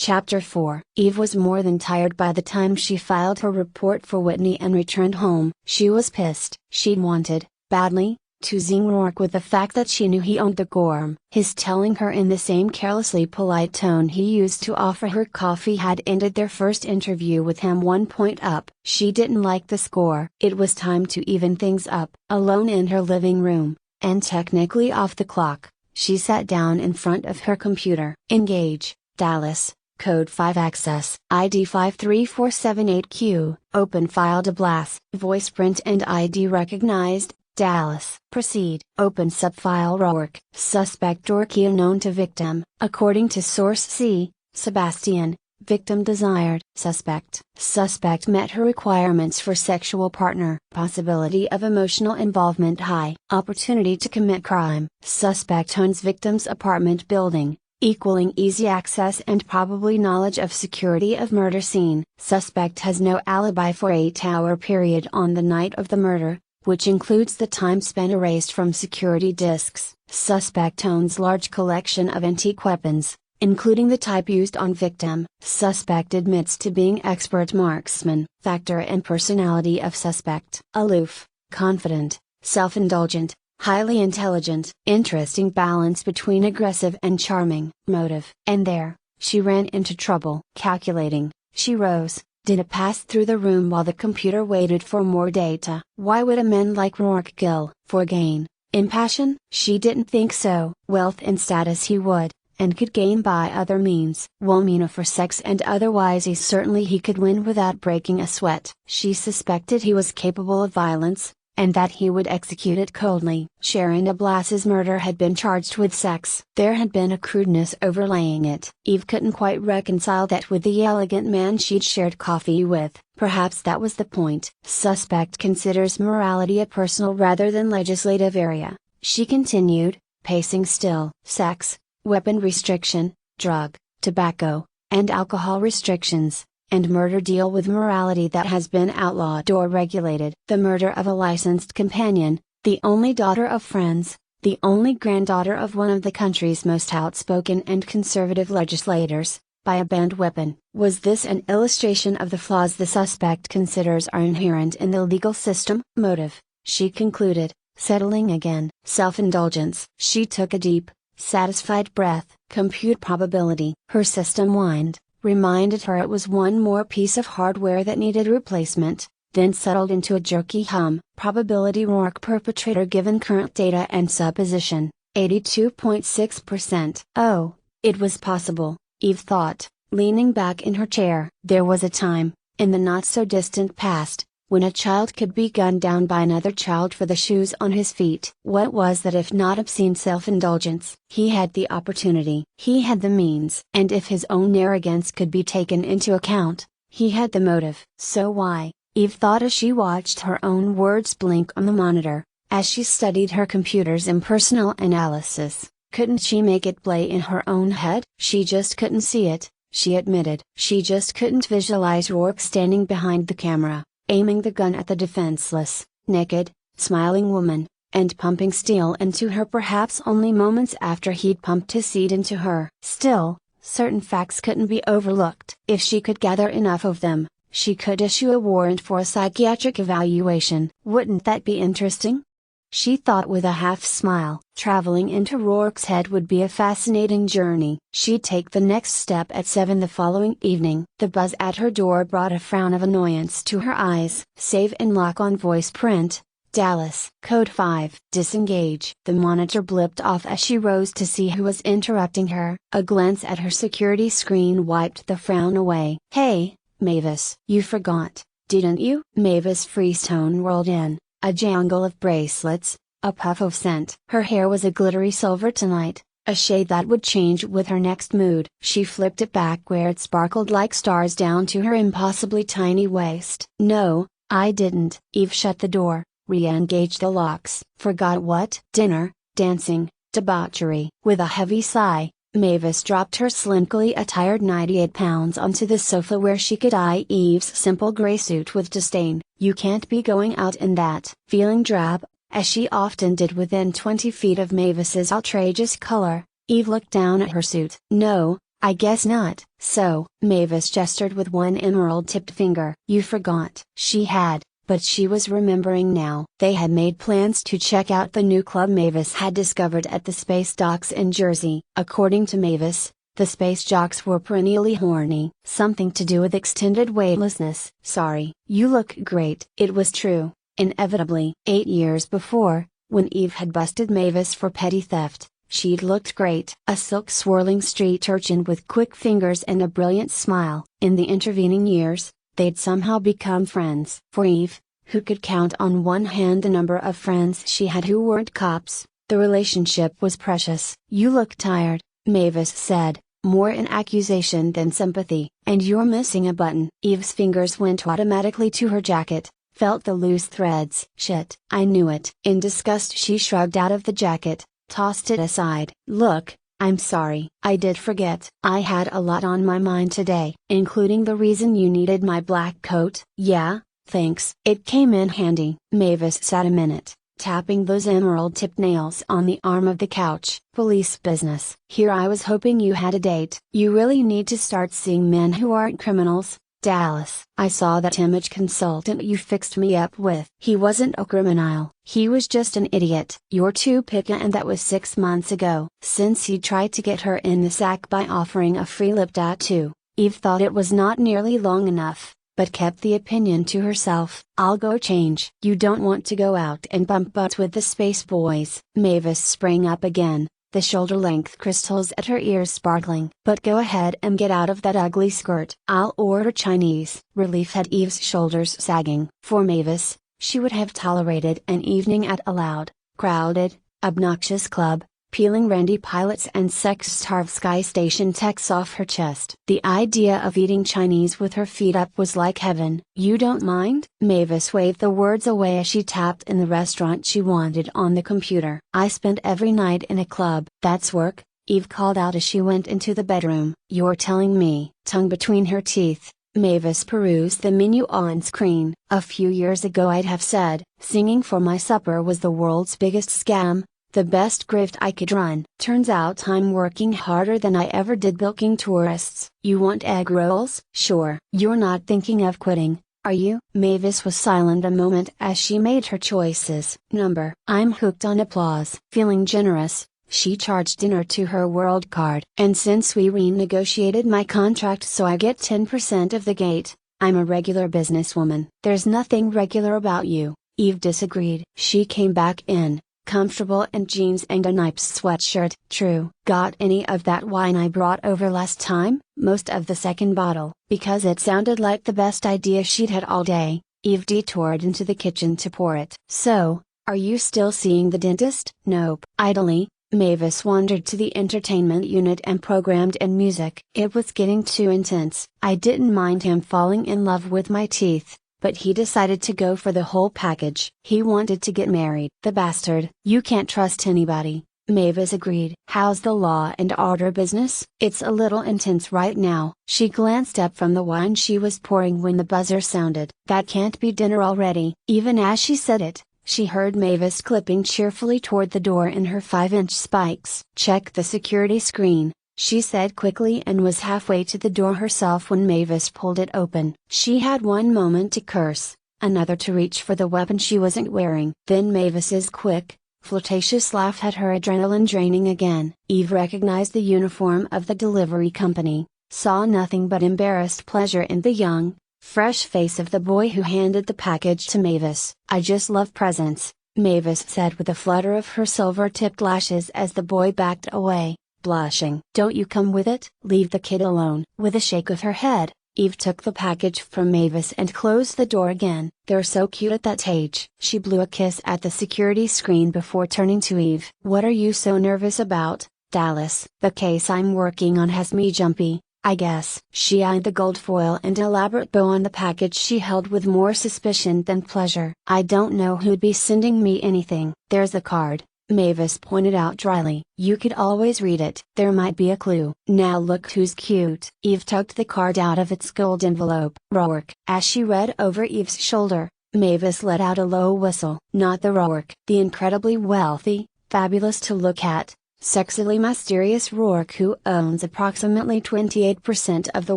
Chapter 4. Eve was more than tired by the time she filed her report for Whitney and returned home. She was pissed. She'd wanted, badly, to zing Rourke with the fact that she knew he owned the Gorm. His telling her in the same carelessly polite tone he used to offer her coffee had ended their first interview with him 1 point up. She didn't like the score. It was time to even things up. Alone in her living room, and technically off the clock, she sat down in front of her computer. Engage, Dallas. Code 5 access. ID 53478Q. Open file to blast. Voice print and ID recognized. Dallas. Proceed. Open subfile Rourke. Suspect or key unknown to victim. According to source C, Sebastian. Victim desired. Suspect. Suspect met her requirements for sexual partner. Possibility of emotional involvement high. Opportunity to commit crime. Suspect owns victim's apartment building, equaling easy access and probably knowledge of security of murder scene. Suspect has no alibi for 8-hour period on the night of the murder, which includes the time spent erased from security disks. Suspect owns large collection of antique weapons, including the type used on victim. Suspect admits to being expert marksman. Factor and personality of suspect: aloof, confident, self-indulgent, highly intelligent. Interesting balance between aggressive and charming. Motive: and there, she ran into trouble. Calculating, she rose. Did it pass through the room while the computer waited for more data? Why would a man like Rourke kill? For gain? In passion? She didn't think so. Wealth and status he would, and could gain by other means. Well, for sex and otherwise he could win without breaking a sweat. She suspected he was capable of violence, and that he would execute it coldly. Sharon Ablas's murder had been charged with sex. There had been a crudeness overlaying it. Eve couldn't quite reconcile that with the elegant man she'd shared coffee with. Perhaps that was the point. Suspect considers morality a personal rather than legislative area, she continued, pacing still. Sex, weapon restriction, drug, tobacco, and alcohol restrictions, and murder deal with morality that has been outlawed or regulated. The murder of a licensed companion, the only daughter of friends, the only granddaughter of one of the country's most outspoken and conservative legislators, by a banned weapon. Was this an illustration of the flaws the suspect considers are inherent in the legal system? Motive, she concluded, settling again. Self-indulgence. She took a deep, satisfied breath. Compute probability. Her system whined, reminded her it was one more piece of hardware that needed replacement, then settled into a jerky hum. Probability Rourke perpetrator given current data and supposition, 82.6%. Oh, it was possible, Eve thought, leaning back in her chair. There was a time, in the not-so-distant past, when a child could be gunned down by another child for the shoes on his feet. What was that if not obscene self-indulgence? He had the opportunity. He had the means. And if his own arrogance could be taken into account, he had the motive. So why, Eve thought as she watched her own words blink on the monitor, as she studied her computer's impersonal analysis, couldn't she make it play in her own head? She just couldn't see it, she admitted. She just couldn't visualize Rourke standing behind the camera, aiming the gun at the defenseless, naked, smiling woman, and pumping steel into her perhaps only moments after he'd pumped his seed into her. Still, certain facts couldn't be overlooked. If she could gather enough of them, she could issue a warrant for a psychiatric evaluation. Wouldn't that be interesting? She thought with a half smile. Traveling into Rourke's head would be a fascinating journey. She'd take the next step at 7 the following evening. The buzz at her door brought a frown of annoyance to her eyes. Save and lock on voice print, Dallas. Code 5. Disengage. The monitor blipped off as she rose to see who was interrupting her. A glance at her security screen wiped the frown away. Hey, Mavis. You forgot, didn't you? Mavis' freeze tone rolled in, a jangle of bracelets, a puff of scent. Her hair was a glittery silver tonight, a shade that would change with her next mood. She flipped it back where it sparkled like stars down to her impossibly tiny waist. No, I didn't. Eve shut the door, re-engaged the locks. Forgot what? Dinner, dancing, debauchery. With a heavy sigh, Mavis dropped her slinkily attired 98 pounds onto the sofa where she could eye Eve's simple gray suit with disdain. You can't be going out in that. Feeling drab, as she often did within 20 feet of Mavis's outrageous color, Eve looked down at her suit. No, I guess not. So, Mavis gestured with one emerald-tipped finger. You forgot. She had, but she was remembering now. They had made plans to check out the new club Mavis had discovered at the space docks in Jersey. According to Mavis, the space jocks were perennially horny. Something to do with extended weightlessness. Sorry. You look great. It was true, inevitably. 8 years before, when Eve had busted Mavis for petty theft, she'd looked great. A silk swirling street urchin with quick fingers and a brilliant smile. In the intervening years, they'd somehow become friends. For Eve, who could count on one hand the number of friends she had who weren't cops, the relationship was precious. You look tired, Mavis said, more in accusation than sympathy. And you're missing a button. Eve's fingers went automatically to her jacket, felt the loose threads. Shit, I knew it. In disgust she shrugged out of the jacket, tossed it aside. Look, I'm sorry. I did forget. I had a lot on my mind today, including the reason you needed my black coat. Yeah, thanks. It came in handy. Mavis sat a minute, tapping those emerald-tipped nails on the arm of the couch. Police business. Here I was hoping you had a date. You really need to start seeing men who aren't criminals, Dallas. I saw that image consultant you fixed me up with. He wasn't a criminal. He was just an idiot. You're too picky, and that was 6 months ago. Since he tried to get her in the sack by offering a free lip tattoo, Eve thought it was not nearly long enough, but kept the opinion to herself. I'll go change. You don't want to go out and bump butts with the space boys. Mavis sprang up again, the shoulder-length crystals at her ears sparkling. But go ahead and get out of that ugly skirt. I'll order Chinese. Relief had Eve's shoulders sagging. For Mavis, she would have tolerated an evening at a loud, crowded, obnoxious club, peeling Randy pilots and sex-starved Sky Station techs off her chest. The idea of eating Chinese with her feet up was like heaven. You don't mind? Mavis waved the words away as she tapped in the restaurant she wanted on the computer. I spent every night in a club. That's work, Eve called out as she went into the bedroom. You're telling me? Tongue between her teeth, Mavis perused the menu on screen. A few years ago I'd have said, singing for my supper was the world's biggest scam, the best grift I could run. Turns out I'm working harder than I ever did bilking tourists. You want egg rolls? Sure. You're not thinking of quitting, are you? Mavis was silent a moment as she made her choices. Number. I'm hooked on applause. Feeling generous, she charged dinner to her world card. And since we renegotiated my contract so I get 10% of the gate, I'm a regular businesswoman. There's nothing regular about you, Eve disagreed. She came back in, comfortable in jeans and a nice sweatshirt. True. Got any of that wine I brought over last time? Most of the second bottle. Because it sounded like the best idea she'd had all day, Eve detoured into the kitchen to pour it. So, are you still seeing the dentist? Nope. Idly, Mavis wandered to the entertainment unit and programmed in music. It was getting too intense. I didn't mind him falling in love with my teeth, but he decided to go for the whole package. He wanted to get married. The bastard. You can't trust anybody, Mavis agreed. How's the law and order business? It's a little intense right now. She glanced up from the wine she was pouring when the buzzer sounded. That can't be dinner already. Even as she said it, she heard Mavis clipping cheerfully toward the door in her 5-inch spikes. Check the security screen, she said quickly, and was halfway to the door herself when Mavis pulled it open. She had one moment to curse, another to reach for the weapon she wasn't wearing. Then Mavis's quick, flirtatious laugh had her adrenaline draining again. Eve recognized the uniform of the delivery company, saw nothing but embarrassed pleasure in the young, fresh face of the boy who handed the package to Mavis. I just love presents, Mavis said with a flutter of her silver-tipped lashes as the boy backed away, blushing. Don't you come with it? Leave the kid alone. With a shake of her head, Eve took the package from Mavis and closed the door again. They're so cute at that age. She blew a kiss at the security screen before turning to Eve. What are you so nervous about, Dallas? The case I'm working on has me jumpy, I guess. She eyed the gold foil and elaborate bow on the package she held with more suspicion than pleasure. I don't know who'd be sending me anything. There's the card, Mavis pointed out dryly. You could always read it. There might be a clue. Now look who's cute. Eve tugged the card out of its gold envelope. Rourke. As she read over Eve's shoulder, Mavis let out a low whistle. Not the Rourke. The incredibly wealthy, fabulous to look at, sexily mysterious Rourke who owns approximately 28% of the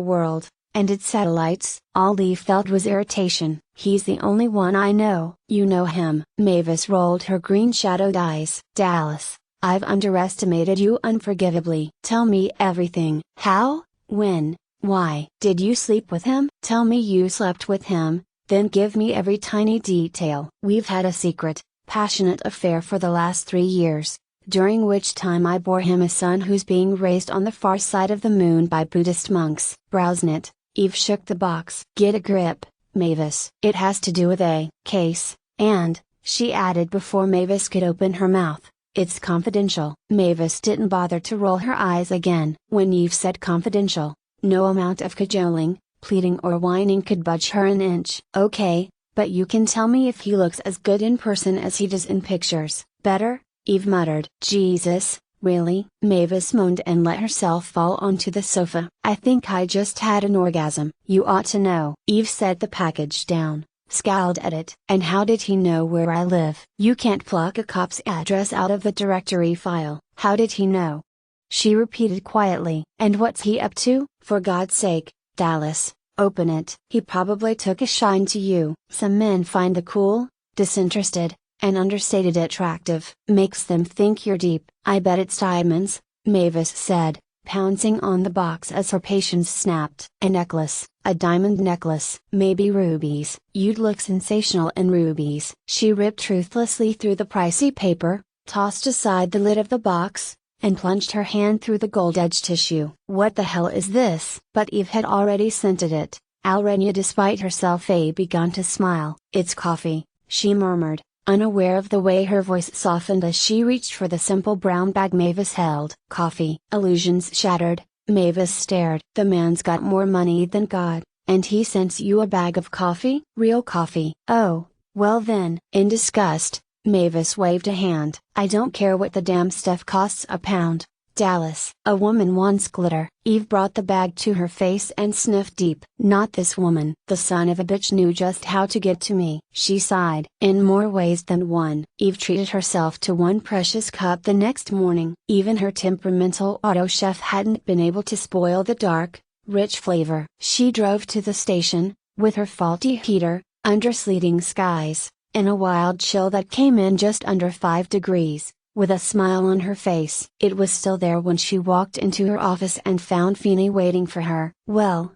world, and its satellites. All Eve felt was irritation. He's the only one I know. You know him. Mavis rolled her green-shadowed eyes. Dallas, I've underestimated you unforgivably. Tell me everything. How, when, why? Did you sleep with him? Tell me you slept with him, then give me every tiny detail. We've had a secret, passionate affair for the last 3 years, during which time I bore him a son who's being raised on the far side of the moon by Buddhist monks. Browsnet. Eve shook the box. Get a grip, Mavis. It has to do with a case, and, she added before Mavis could open her mouth, it's confidential. Mavis didn't bother to roll her eyes again. When Eve said confidential, no amount of cajoling, pleading or whining could budge her an inch. Okay, but you can tell me if he looks as good in person as he does in pictures. Better? Eve muttered. Jesus, really? Mavis moaned and let herself fall onto the sofa. I think I just had an orgasm. You ought to know. Eve set the package down, scowled at it. And how did he know where I live? You can't pluck a cop's address out of the directory file. How did he know? She repeated quietly. And what's he up to? For God's sake, Dallas, open it. He probably took a shine to you. Some men find the cool, disinterested, and understated attractive. Makes them think you're deep. I bet it's diamonds, Mavis said, pouncing on the box as her patience snapped. A necklace, a diamond necklace. Maybe rubies. You'd look sensational in rubies. She ripped ruthlessly through the pricey paper, tossed aside the lid of the box, and plunged her hand through the gold-edged tissue. What the hell is this? But Eve had already scented it. Alrenia, despite herself, begun to smile. It's coffee, she murmured, unaware of the way her voice softened as she reached for the simple brown bag Mavis held. Coffee. Illusions shattered, Mavis stared. The man's got more money than God, and he sends you a bag of coffee? Real coffee. Oh, well then. In disgust, Mavis waved a hand. I don't care what the damn stuff costs a pound, Dallas. A woman wants glitter. Eve brought the bag to her face and sniffed deep. Not this woman. The son of a bitch knew just how to get to me. She sighed. In more ways than one. Eve treated herself to one precious cup the next morning. Even her temperamental auto chef hadn't been able to spoil the dark, rich flavor. She drove to the station, with her faulty heater, under sleeting skies, in a wild chill that came in just under 5 degrees. With a smile on her face. It was still there when she walked into her office and found Feeney waiting for her. Well,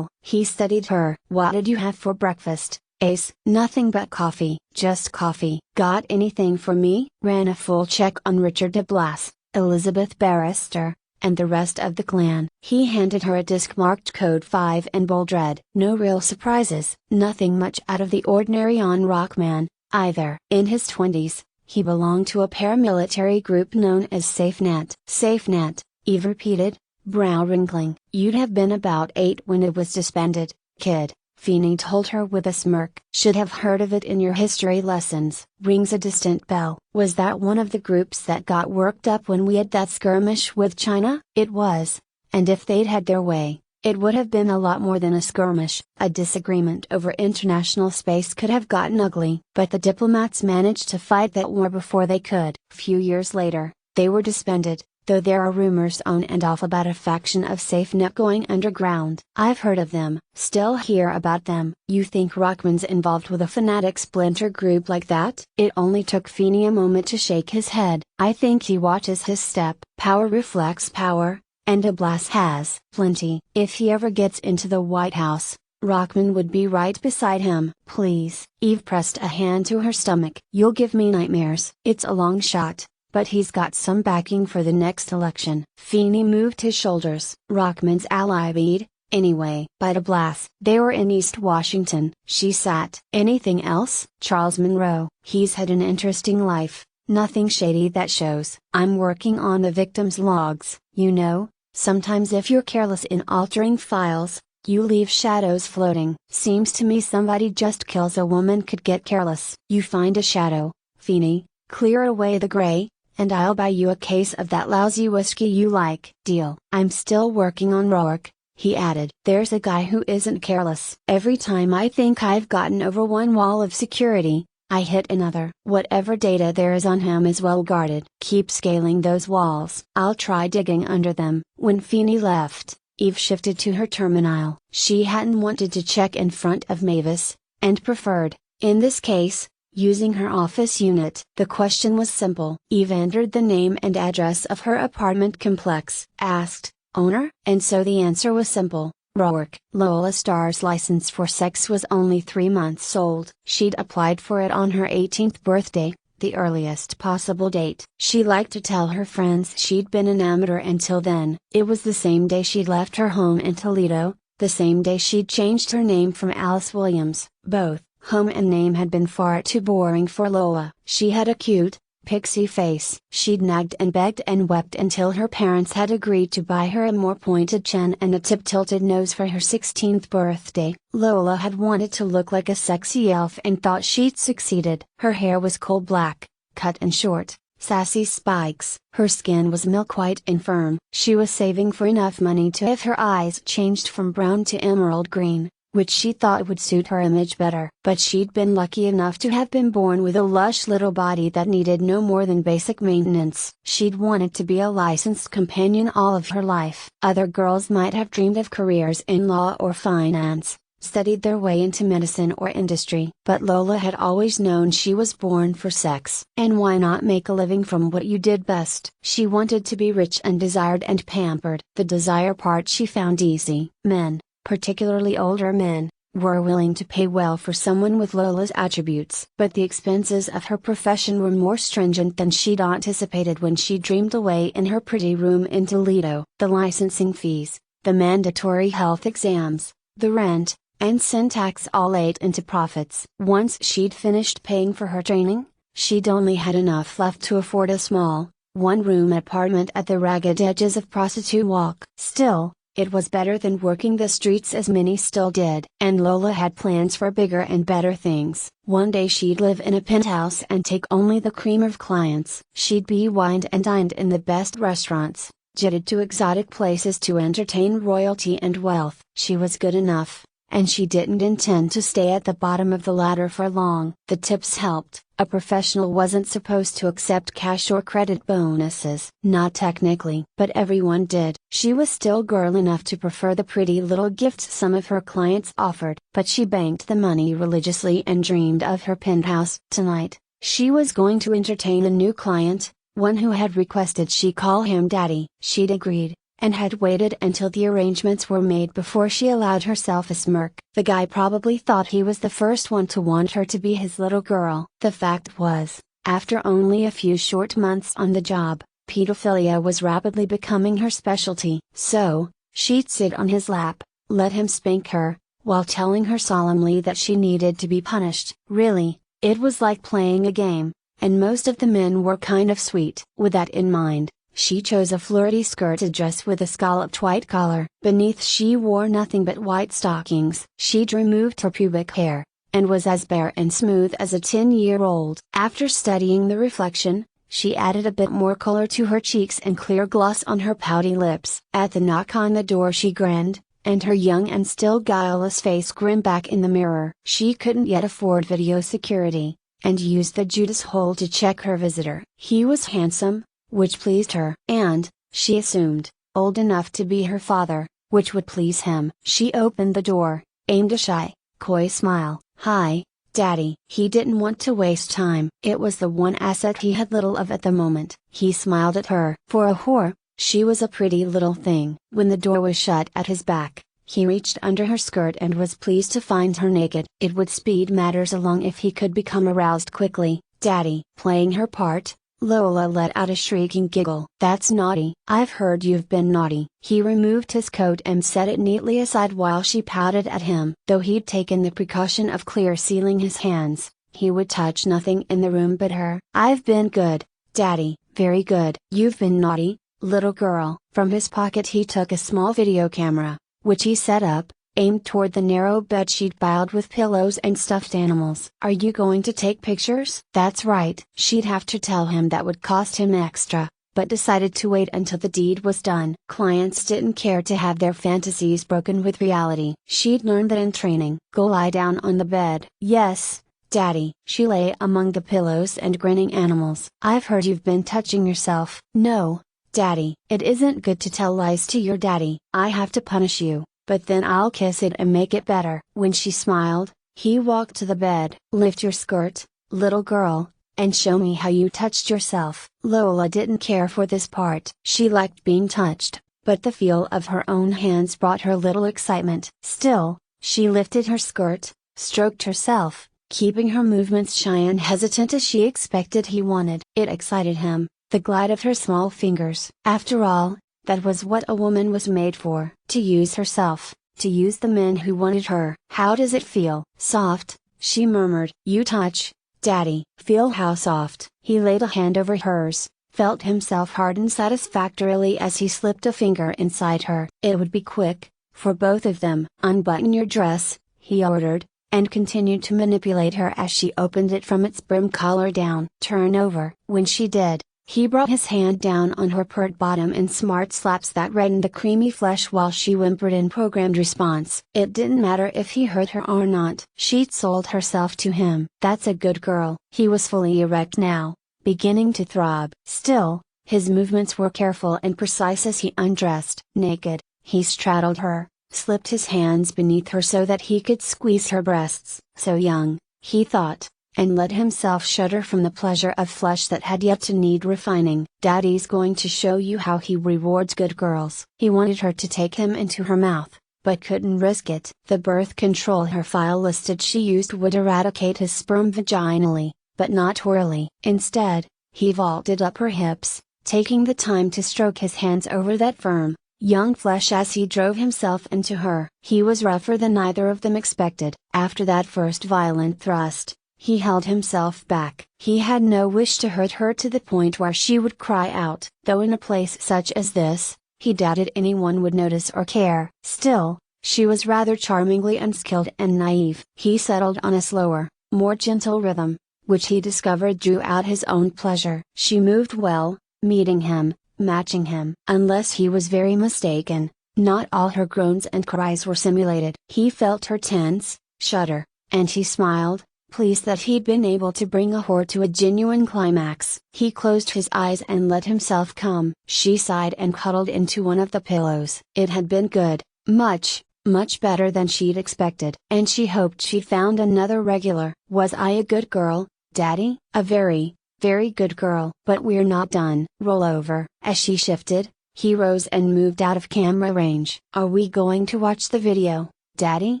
he studied her. What did you have for breakfast, Ace? Nothing but coffee. Just coffee. Got anything for me? Ran a full check on Richard de Blas, Elizabeth Barrister, and the rest of the clan. He handed her a disc marked Code 5 in bold red. No real surprises. Nothing much out of the ordinary on Rockman, either. In his 20s. He belonged to a paramilitary group known as SafeNet. SafeNet, Eve repeated, brow wrinkling. You'd have been about 8 when it was disbanded, kid, Feeney told her with a smirk. Should have heard of it in your history lessons. Rings a distant bell. Was that one of the groups that got worked up when we had that skirmish with China? It was, and if they'd had their way, it would have been a lot more than a skirmish. A disagreement over international space could have gotten ugly. But the diplomats managed to fight that war before they could. Few years later, they were disbanded, though there are rumors on and off about a faction of SafeNet going underground. I've heard of them. Still hear about them. You think Rockman's involved with a fanatic splinter group like that? It only took Feeney a moment to shake his head. I think he watches his step. Power reflects power. And de Blas has plenty. If he ever gets into the White House, Rockman would be right beside him. Please. Eve pressed a hand to her stomach. You'll give me nightmares. It's a long shot, but he's got some backing for the next election. Feeney moved his shoulders. Rockman's allied, anyway. By de Blas. They were in East Washington. She sat. Anything else? Charles Monroe. He's had an interesting life. Nothing shady that shows. I'm working on the victim's logs. You know, sometimes if you're careless in altering files, you leave shadows floating. Seems to me somebody just kills a woman could get careless. You find a shadow, Feeney, clear away the gray, and I'll buy you a case of that lousy whiskey you like. Deal. I'm still working on Rourke, he added. There's a guy who isn't careless. Every time I think I've gotten over one wall of security, I hit another. Whatever data there is on him is well guarded. Keep scaling those walls. I'll try digging under them. When Feeney left, Eve shifted to her terminal. She hadn't wanted to check in front of Mavis, and preferred, in this case, using her office unit. The question was simple. Eve entered the name and address of her apartment complex. Asked, owner? And so the answer was simple. Rourke. Lola Starr's license for sex was only 3 months old. She'd applied for it on her 18th birthday, the earliest possible date. She liked to tell her friends she'd been an amateur until then. It was the same day she'd left her home in Toledo, the same day she'd changed her name from Alice Williams. Both home and name had been far too boring for Lola. She had a cute, pixie face. She'd nagged and begged and wept until her parents had agreed to buy her a more pointed chin and a tip-tilted nose for her 16th birthday. Lola had wanted to look like a sexy elf and thought she'd succeeded. Her hair was coal black, cut and short, sassy spikes. Her skin was milk white and firm. She was saving for enough money to have her eyes changed from brown to emerald green, which she thought would suit her image better. But she'd been lucky enough to have been born with a lush little body that needed no more than basic maintenance. She'd wanted to be a licensed companion all of her life. Other girls might have dreamed of careers in law or finance, studied their way into medicine or industry. But Lola had always known she was born for sex. And why not make a living from what you did best? She wanted to be rich and desired and pampered. The desire part she found easy. Men, particularly older men, were willing to pay well for someone with Lola's attributes. But the expenses of her profession were more stringent than she'd anticipated when she dreamed away in her pretty room in Toledo. The licensing fees, the mandatory health exams, the rent, and syntax all ate into profits. Once she'd finished paying for her training, she'd only had enough left to afford a small, one-room apartment at the ragged edges of Prostitute Walk. Still, it was better than working the streets as many still did. And Lola had plans for bigger and better things. One day she'd live in a penthouse and take only the cream of clients. She'd be wined and dined in the best restaurants, jetted to exotic places to entertain royalty and wealth. She was good enough, and she didn't intend to stay at the bottom of the ladder for long. The tips helped. A professional wasn't supposed to accept cash or credit bonuses. Not technically, but everyone did. She was still girl enough to prefer the pretty little gifts some of her clients offered. But she banked the money religiously and dreamed of her penthouse. Tonight, she was going to entertain a new client, one who had requested she call him Daddy. She'd agreed, and had waited until the arrangements were made before she allowed herself a smirk. The guy probably thought he was the first one to want her to be his little girl. The fact was, after only a few short months on the job, pedophilia was rapidly becoming her specialty. So, she'd sit on his lap, let him spank her, while telling her solemnly that she needed to be punished. Really, it was like playing a game, and most of the men were kind of sweet. With that in mind, she chose a flirty skirted dress with a scalloped white collar. Beneath she wore nothing but white stockings. She'd removed her pubic hair, and was as bare and smooth as a 10-year-old. After studying the reflection, she added a bit more color to her cheeks and clear gloss on her pouty lips. At the knock on the door she grinned, and her young and still guileless face grinned back in the mirror. She couldn't yet afford video security, and used the Judas hole to check her visitor. He was handsome, which pleased her. And, she assumed, old enough to be her father, which would please him. She opened the door, aimed a shy, coy smile. "Hi, Daddy." He didn't want to waste time. It was the one asset he had little of at the moment. He smiled at her. For a whore, she was a pretty little thing. When the door was shut at his back, he reached under her skirt and was pleased to find her naked. It would speed matters along if he could become aroused quickly. "Daddy." Playing her part, Lola let out a shrieking giggle. "That's naughty." "I've heard you've been naughty." He removed his coat and set it neatly aside while she pouted at him. Though he'd taken the precaution of clear sealing his hands, he would touch nothing in the room but her. "I've been good, Daddy, very good." "You've been naughty, little girl." From his pocket he took a small video camera, which he set up, aimed toward the narrow bedsheet piled with pillows and stuffed animals. "Are you going to take pictures?" "That's right." She'd have to tell him that would cost him extra, but decided to wait until the deed was done. Clients didn't care to have their fantasies broken with reality. She'd learned that in training. "Go lie down on the bed." "Yes, Daddy. She lay among the pillows and grinning animals. I've heard you've been touching yourself. No, Daddy. It isn't good to tell lies to your daddy. I have to punish you, but then I'll kiss it and make it better. When she smiled, he walked to the bed. Lift your skirt, little girl, and show me how you touched yourself. Lola didn't care for this part. She liked being touched, but the feel of her own hands brought her little excitement. Still, she lifted her skirt, stroked herself, keeping her movements shy and hesitant as she expected he wanted. It excited him, the glide of her small fingers. After all, that was what a woman was made for. To use herself, to use the men who wanted her. How does it feel? Soft, she murmured. You touch, Daddy. Feel how soft. He laid a hand over hers, felt himself harden satisfactorily as he slipped a finger inside her. It would be quick, for both of them. Unbutton your dress, he ordered, and continued to manipulate her as she opened it from its brim collar down. Turn over. When she did, he brought his hand down on her pert bottom in smart slaps that reddened the creamy flesh while she whimpered in programmed response. It didn't matter if he hurt her or not. She'd sold herself to him. That's a good girl. He was fully erect now, beginning to throb. Still, his movements were careful and precise as he undressed. Naked, he straddled her, slipped his hands beneath her so that he could squeeze her breasts. So young, he thought, and let himself shudder from the pleasure of flesh that had yet to need refining. Daddy's going to show you how he rewards good girls. He wanted her to take him into her mouth, but couldn't risk it. The birth control her file listed she used would eradicate his sperm vaginally, but not orally. Instead, he vaulted up her hips, taking the time to stroke his hands over that firm, young flesh as he drove himself into her. He was rougher than either of them expected. After that first violent thrust, he held himself back. He had no wish to hurt her to the point where she would cry out. Though in a place such as this, he doubted anyone would notice or care. Still, she was rather charmingly unskilled and naive. He settled on a slower, more gentle rhythm, which he discovered drew out his own pleasure. She moved well, meeting him, matching him. Unless he was very mistaken, not all her groans and cries were simulated. He felt her tense, shudder, and he smiled, pleased that he'd been able to bring a whore to a genuine climax. He closed his eyes and let himself come. She sighed and cuddled into one of the pillows. It had been good, much, much better than she'd expected. And she hoped she'd found another regular. Was I a good girl, Daddy? A very, very good girl. But we're not done. Roll over. As she shifted, he rose and moved out of camera range. Are we going to watch the video, Daddy?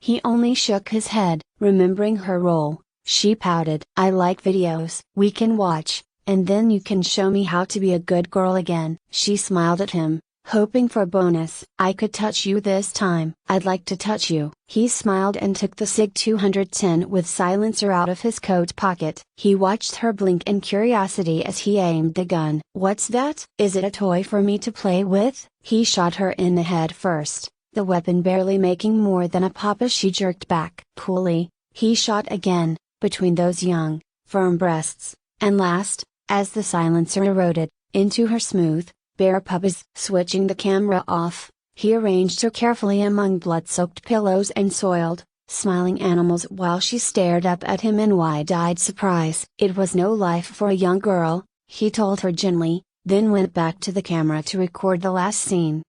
He only shook his head, remembering her role. She pouted. I like videos. We can watch, and then you can show me how to be a good girl again. She smiled at him, hoping for a bonus. I could touch you this time. I'd like to touch you. He smiled and took the SIG 210 with silencer out of his coat pocket. He watched her blink in curiosity as he aimed the gun. What's that? Is it a toy for me to play with? He shot her in the head first, the weapon barely making more than a pop as she jerked back. Coolly, he shot again, between those young, firm breasts, and last, as the silencer eroded, into her smooth, bare pubis. Switching the camera off, he arranged her carefully among blood-soaked pillows and soiled, smiling animals while she stared up at him in wide-eyed surprise. It was no life for a young girl, he told her gently, then went back to the camera to record the last scene.